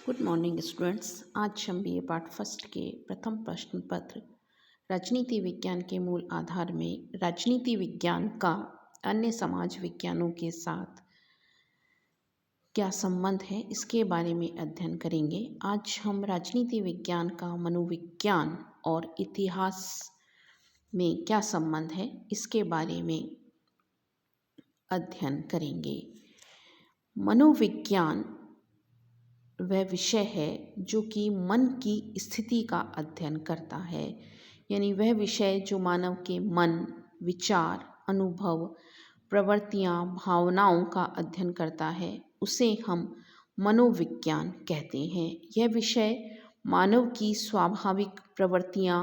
Good morning students. आज हम BA part first के प्रथम प्रश्न पत्र राजनीति विज्ञान के मूल आधार में राजनीति विज्ञान का अन्य समाज विज्ञानों के साथ क्या संबंध है, इसके बारे में अध्ययन करेंगे। आज हम राजनीति विज्ञान का मनोविज्ञान और इतिहास में क्या संबंध है, इसके बारे में अध्ययन करेंगे। मनोविज्ञान वह विषय है जो कि मन की स्थिति का अध्ययन करता है, यानी वह विषय जो मानव के मन, विचार, अनुभव, प्रवृत्तियाँ, भावनाओं का अध्ययन करता है, उसे हम मनोविज्ञान कहते हैं। यह विषय मानव की स्वाभाविक प्रवृत्तियाँ,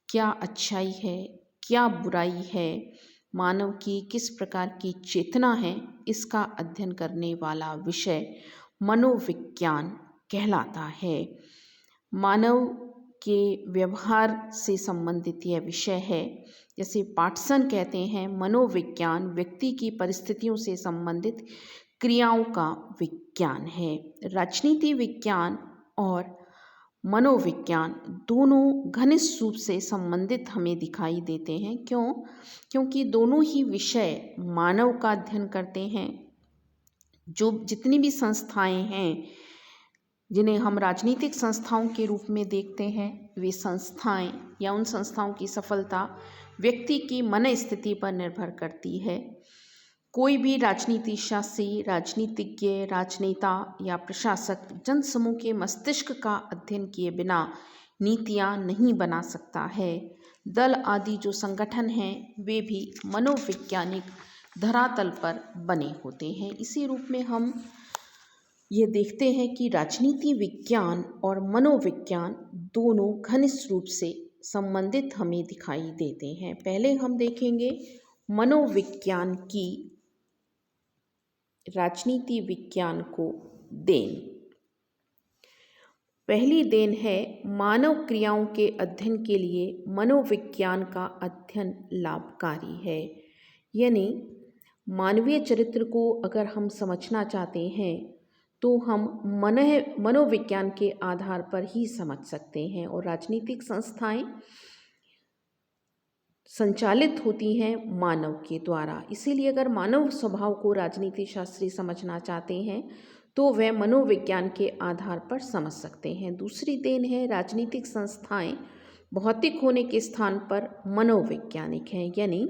क्या अच्छाई है, क्या बुराई है, मानव की किस प्रकार की चेतना है, इसका अध्ययन करने वाला विषय मनोविज्ञान कहलाता है। मानव के व्यवहार से संबंधित यह विषय है। जैसे पाटसन कहते हैं, मनोविज्ञान व्यक्ति की परिस्थितियों से संबंधित क्रियाओं का विज्ञान है। राजनीति विज्ञान और मनोविज्ञान दोनों घनिष्ठ रूप से संबंधित हमें दिखाई देते हैं। क्योंकि दोनों ही विषय मानव का अध्ययन करते हैं। जो जितनी भी संस्थाएं हैं जिन्हें हम राजनीतिक संस्थाओं के रूप में देखते हैं, वे संस्थाएं या उन संस्थाओं की सफलता व्यक्ति की मन स्थिति पर निर्भर करती है। कोई भी राजनीति शास्त्री, राजनीतिज्ञ, राजनेता या प्रशासक जनसमूह के मस्तिष्क का अध्ययन किए बिना नीतियां नहीं बना सकता है। दल आदि जो संगठन हैं वे भी मनोवैज्ञानिक धरातल पर बने होते हैं। इसी रूप में हम ये देखते हैं कि राजनीति विज्ञान और मनोविज्ञान दोनों घनिष्ठ रूप से संबंधित हमें दिखाई देते हैं। पहले हम देखेंगे मनोविज्ञान की राजनीति विज्ञान को देन। पहली देन है मानव क्रियाओं के अध्ययन के लिए मनोविज्ञान का अध्ययन लाभकारी है। यानी मानवीय चरित्र को अगर हम समझना चाहते हैं तो हम मनोविज्ञान के आधार पर ही समझ सकते हैं। और राजनीतिक संस्थाएं संचालित होती हैं मानव के द्वारा। इसीलिए अगर मानव स्वभाव को राजनीति शास्त्री समझना चाहते हैं तो वह मनोविज्ञान के आधार पर समझ सकते हैं। दूसरी देन है राजनीतिक संस्थाएं भौतिक होने के स्थान पर मनोवैज्ञानिक हैं। यानी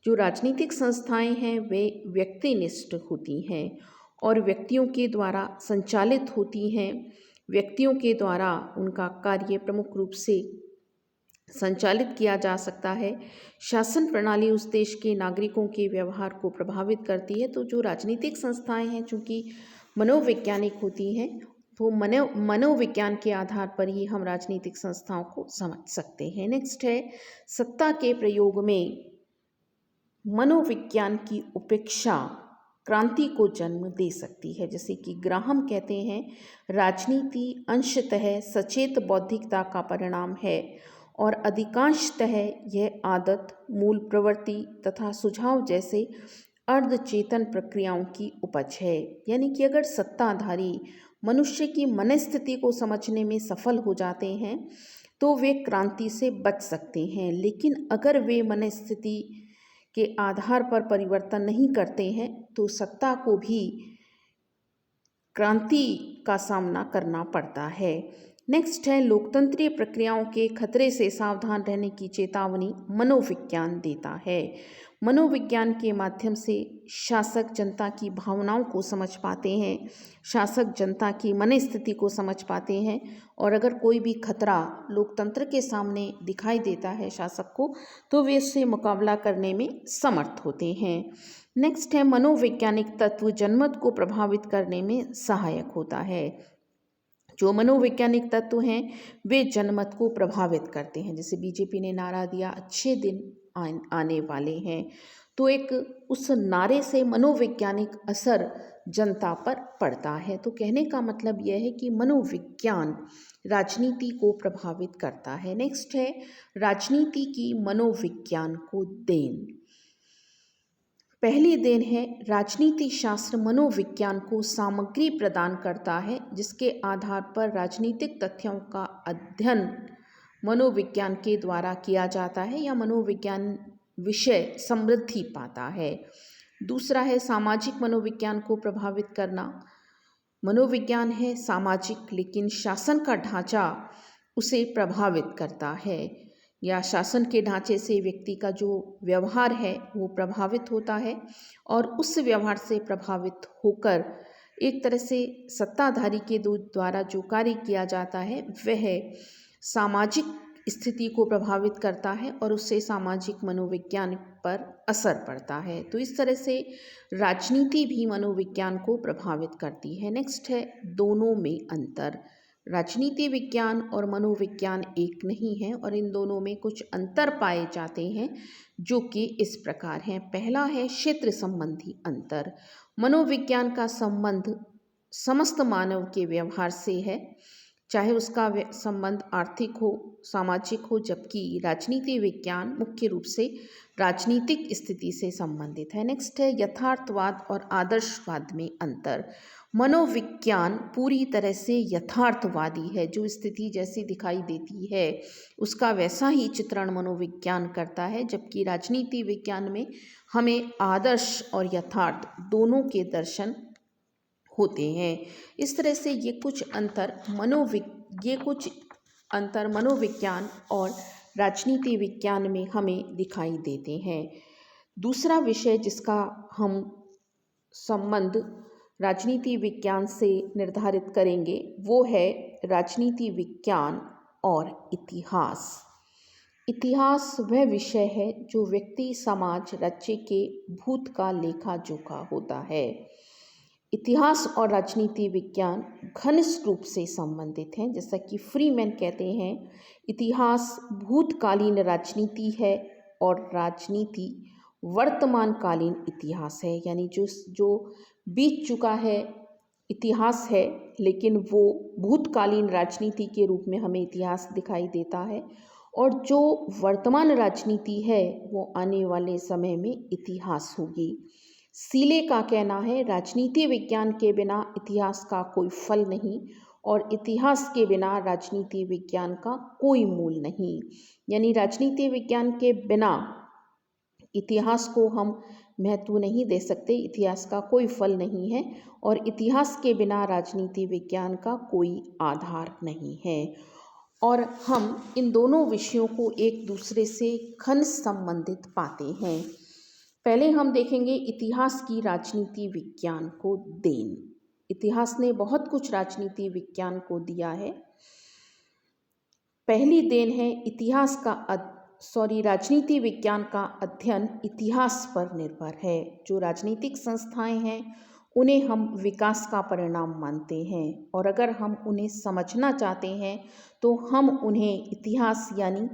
जो राजनीतिक संस्थाएं हैं वे व्यक्तिनिष्ठ होती हैं और व्यक्तियों के द्वारा संचालित होती हैं। व्यक्तियों के द्वारा उनका कार्य प्रमुख रूप से संचालित किया जा सकता है। शासन प्रणाली उस देश के नागरिकों के व्यवहार को प्रभावित करती है। तो जो राजनीतिक संस्थाएं हैं चूँकि मनोवैज्ञानिक होती हैं, तो मनोविज्ञान के आधार पर ही हम राजनीतिक संस्थाओं को समझ सकते हैं। नेक्स्ट है सत्ता के प्रयोग में मनोविज्ञान की उपेक्षा क्रांति को जन्म दे सकती है। जैसे कि ग्राहम कहते हैं, राजनीति अंशतः सचेत बौद्धिकता का परिणाम है और अधिकांशतः यह आदत, मूल प्रवृत्ति तथा सुझाव जैसे अर्धचेतन प्रक्रियाओं की उपज है। यानी कि अगर सत्ताधारी मनुष्य की मनस्थिति को समझने में सफल हो जाते हैं तो वे क्रांति से बच सकते हैं। लेकिन अगर वे मनस्थिति के आधार पर परिवर्तन नहीं करते हैं तो सत्ता को भी क्रांति का सामना करना पड़ता है। नेक्स्ट है लोकतंत्रीय प्रक्रियाओं के खतरे से सावधान रहने की चेतावनी मनोविज्ञान देता है। मनोविज्ञान के माध्यम से शासक जनता की भावनाओं को समझ पाते हैं, शासक जनता की मनस्थिति को समझ पाते हैं और अगर कोई भी खतरा लोकतंत्र के सामने दिखाई देता है शासक को तो वे उससे मुकाबला करने में समर्थ होते हैं। नेक्स्ट है मनोवैज्ञानिक तत्व जनमत को प्रभावित करने में सहायक होता है। जो मनोवैज्ञानिक तत्व हैं वे जनमत को प्रभावित करते हैं। जैसे बीजेपी ने नारा दिया अच्छे दिन आने वाले हैं, तो एक उस नारे से मनोवैज्ञानिक असर जनता पर पड़ता है। तो कहने का मतलब यह है कि मनोविज्ञान राजनीति को प्रभावित करता है। नेक्स्ट है राजनीति की मनोविज्ञान को देन। पहली देन है राजनीति शास्त्र मनोविज्ञान को सामग्री प्रदान करता है जिसके आधार पर राजनीतिक तथ्यों का अध्ययन मनोविज्ञान के द्वारा किया जाता है या मनोविज्ञान विषय समृद्धि पाता है। दूसरा है सामाजिक मनोविज्ञान को प्रभावित करना। मनोविज्ञान है सामाजिक लेकिन शासन का ढांचा उसे प्रभावित करता है या शासन के ढांचे से व्यक्ति का जो व्यवहार है वो प्रभावित होता है और उस व्यवहार से प्रभावित होकर एक तरह से सत्ताधारी के द्वारा जो कार्य किया जाता है वह सामाजिक स्थिति को प्रभावित करता है और उससे सामाजिक मनोविज्ञान पर असर पड़ता है। तो इस तरह से राजनीति भी मनोविज्ञान को प्रभावित करती है। नेक्स्ट है दोनों में अंतर। राजनीति विज्ञान और मनोविज्ञान एक नहीं है और इन दोनों में कुछ अंतर पाए जाते हैं जो कि इस प्रकार हैं। पहला है क्षेत्र संबंधी अंतर। मनोविज्ञान का संबंध समस्त मानव के व्यवहार से है, चाहे उसका संबंध आर्थिक हो सामाजिक हो, जबकि राजनीति विज्ञान मुख्य रूप से राजनीतिक स्थिति से संबंधित है। नेक्स्ट है यथार्थवाद और आदर्शवाद में अंतर। मनोविज्ञान पूरी तरह से यथार्थवादी है, जो स्थिति जैसी दिखाई देती है उसका वैसा ही चित्रण मनोविज्ञान करता है, जबकि राजनीति विज्ञान में हमें आदर्श और यथार्थ दोनों के दर्शन होते हैं। इस तरह से ये कुछ अंतर मनोविज्ञान और राजनीति विज्ञान में हमें दिखाई देते हैं। दूसरा विषय जिसका हम संबंध राजनीति विज्ञान से निर्धारित करेंगे वो है राजनीति विज्ञान और इतिहास। इतिहास वह विषय है जो व्यक्ति समाज राज्य के भूतकाल लेखा जोखा होता है। इतिहास और राजनीति विज्ञान घनिष्ठ रूप से संबंधित हैं। जैसा कि फ्रीमैन कहते हैं, इतिहास भूतकालीन राजनीति है और राजनीति वर्तमानकालीन इतिहास है। यानी जो बीत चुका है इतिहास है, लेकिन वो भूतकालीन राजनीति के रूप में हमें इतिहास दिखाई देता है, और जो वर्तमान राजनीति है वो आने वाले समय में इतिहास होगी। सीले का कहना है राजनीति विज्ञान के बिना इतिहास का कोई फल नहीं और इतिहास के बिना राजनीति विज्ञान का कोई मूल नहीं। यानी राजनीति विज्ञान के बिना इतिहास को हम महत्व नहीं दे सकते, इतिहास का कोई फल नहीं है और इतिहास के बिना राजनीति विज्ञान का कोई आधार नहीं है। और हम इन दोनों विषयों को एक दूसरे से घनिष्ठ संबंधित पाते हैं। पहले हम देखेंगे इतिहास की राजनीति विज्ञान को देन। इतिहास ने बहुत कुछ राजनीति विज्ञान को दिया है। पहली देन है राजनीति विज्ञान का अध्ययन इतिहास पर निर्भर है। जो राजनीतिक संस्थाएं हैं उन्हें हम विकास का परिणाम मानते हैं और अगर हम उन्हें समझना चाहते हैं तो हम उन्हें इतिहास यानी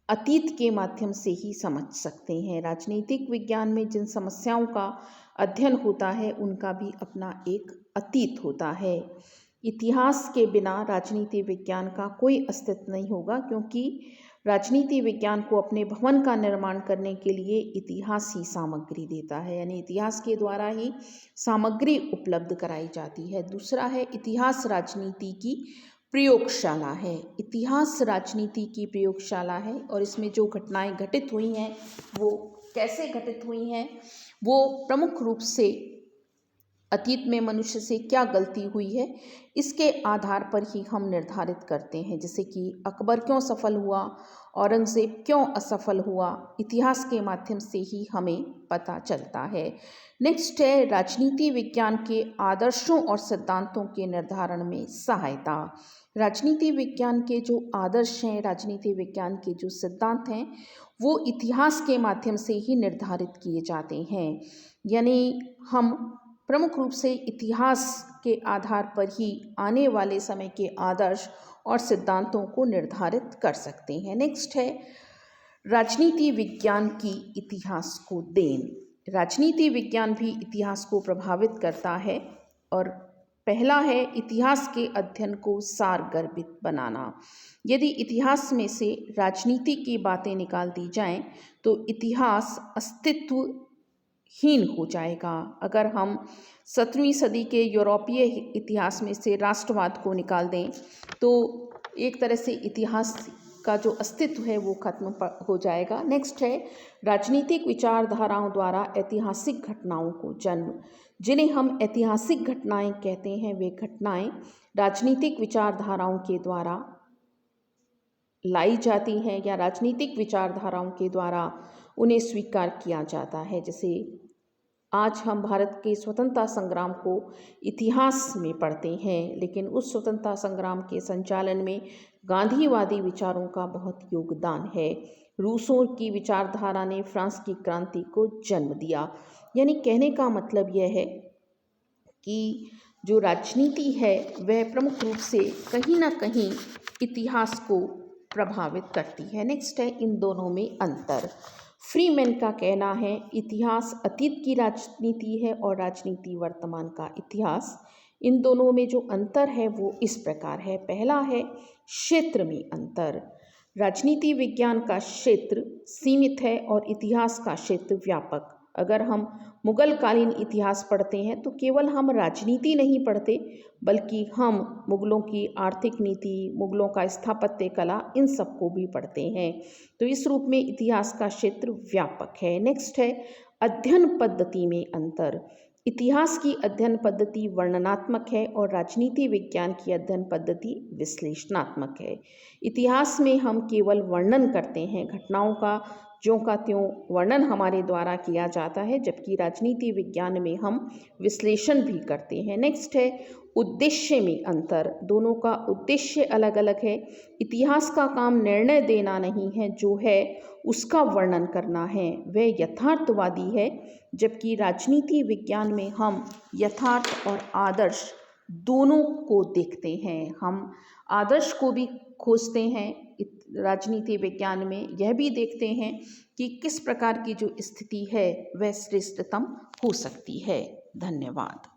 अतीत के माध्यम से ही समझ सकते हैं। राजनीतिक विज्ञान में जिन समस्याओं का अध्ययन होता है उनका भी अपना एक अतीत होता है। इतिहास के बिना राजनीति विज्ञान का कोई अस्तित्व नहीं होगा, क्योंकि राजनीति विज्ञान को अपने भवन का निर्माण करने के लिए इतिहास ही सामग्री देता है, यानी इतिहास के द्वारा ही सामग्री उपलब्ध कराई जाती है। दूसरा है इतिहास राजनीति की प्रयोगशाला है। इतिहास राजनीति की प्रयोगशाला है और इसमें जो घटनाएं घटित हुई हैं वो कैसे घटित हुई हैं, वो प्रमुख रूप से अतीत में मनुष्य से क्या गलती हुई है इसके आधार पर ही हम निर्धारित करते हैं। जैसे कि अकबर क्यों सफल हुआ, औरंगजेब क्यों असफल हुआ, इतिहास के माध्यम से ही हमें पता चलता है। नेक्स्ट है राजनीति विज्ञान के आदर्शों और सिद्धांतों के निर्धारण में सहायता। राजनीति विज्ञान के जो आदर्श हैं, राजनीति विज्ञान के जो सिद्धांत हैं, वो इतिहास के माध्यम से ही निर्धारित किए जाते हैं। यानी हम प्रमुख रूप से इतिहास के आधार पर ही आने वाले समय के आदर्श और सिद्धांतों को निर्धारित कर सकते हैं। नेक्स्ट है राजनीति विज्ञान की इतिहास को देन। राजनीति विज्ञान भी इतिहास को प्रभावित करता है और पहला है इतिहास के अध्ययन को सारगर्भित बनाना। यदि इतिहास में से राजनीति की बातें निकाल दी जाएं तो इतिहास अस्तित्व हीन हो जाएगा। अगर हम 17वीं सदी के यूरोपीय इतिहास में से राष्ट्रवाद को निकाल दें तो एक तरह से इतिहास का जो अस्तित्व है वो खत्म हो जाएगा। नेक्स्ट है राजनीतिक विचारधाराओं द्वारा ऐतिहासिक घटनाओं को जन्म। जिन्हें हम ऐतिहासिक घटनाएं कहते हैं वे घटनाएं राजनीतिक विचारधाराओं के द्वारा लाई जाती हैं या राजनीतिक विचारधाराओं के द्वारा उन्हें स्वीकार किया जाता है। जैसे आज हम भारत के स्वतंत्रता संग्राम को इतिहास में पढ़ते हैं, लेकिन उस स्वतंत्रता संग्राम के संचालन में गांधीवादी विचारों का बहुत योगदान है। रूसों की विचारधारा ने फ्रांस की क्रांति को जन्म दिया। यानी कहने का मतलब यह है कि जो राजनीति है वह प्रमुख रूप से कहीं ना कहीं इतिहास को प्रभावित करती है। नेक्स्ट है इन दोनों में अंतर। फ्रीमैन का कहना है इतिहास अतीत की राजनीति है और राजनीति वर्तमान का इतिहास। इन दोनों में जो अंतर है वो इस प्रकार है। पहला है क्षेत्र में अंतर। राजनीति विज्ञान का क्षेत्र सीमित है और इतिहास का क्षेत्र व्यापक। अगर हम मुगल कालीन इतिहास पढ़ते हैं तो केवल हम राजनीति नहीं पढ़ते बल्कि हम मुगलों की आर्थिक नीति, मुगलों का स्थापत्य कला, इन सब को भी पढ़ते हैं। तो इस रूप में इतिहास का क्षेत्र व्यापक है। नेक्स्ट है अध्ययन पद्धति में अंतर। इतिहास की अध्ययन पद्धति वर्णनात्मक है और राजनीति विज्ञान की अध्ययन पद्धति विश्लेषणात्मक है। इतिहास में हम केवल वर्णन करते हैं, घटनाओं का ज्यों का त्यों वर्णन हमारे द्वारा किया जाता है, जबकि राजनीति विज्ञान में हम विश्लेषण भी करते हैं। नेक्स्ट है उद्देश्य में अंतर। दोनों का उद्देश्य अलग अलग है। इतिहास का काम निर्णय देना नहीं है, जो है उसका वर्णन करना है, वह यथार्थवादी है, जबकि राजनीति विज्ञान में हम यथार्थ और आदर्श दोनों को देखते हैं। हम आदर्श को भी खोजते हैं, राजनीति विज्ञान में यह भी देखते हैं कि किस प्रकार की जो स्थिति है वह श्रेष्ठतम हो सकती है। धन्यवाद।